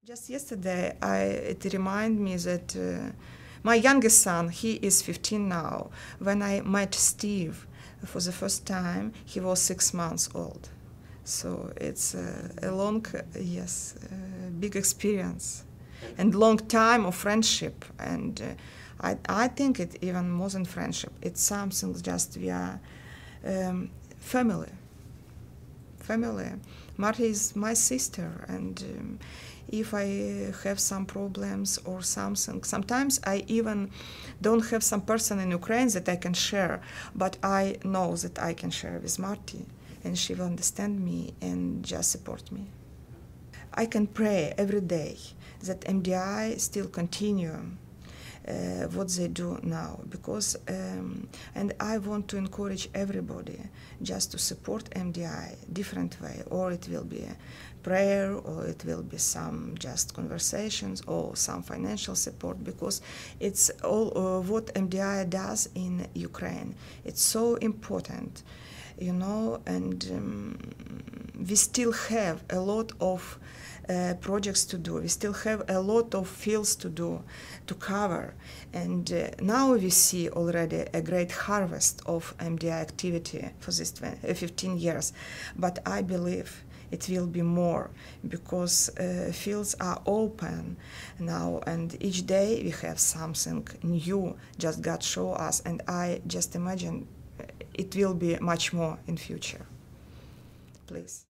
Just yesterday, it reminded me that my youngest son, he is 15 now. When I met Steve for the first time, he was 6 months old. So it's a long, yes, big experience and long time of friendship. And I think it even more than friendship. It's something just we are family. Family. Marta is my sister, and if I have some problems or something, sometimes I even don't have some person in Ukraine that I can share, but I know that I can share with Marty, and she will understand me and just support me. I can pray every day that MDI still continue what they do now, because and I want to encourage everybody just to support MDI different way, or it will be a prayer, or it will be some just conversations, or some financial support, because it's all what MDI does in Ukraine. It's so important, you know, and we still have a lot of projects to do. We still have a lot of fields to do, to cover. And now we see already a great harvest of MDI activity for this 15 years. But I believe it will be more, because fields are open now, and each day we have something new just God show us, and I just imagine it will be much more in future. Please.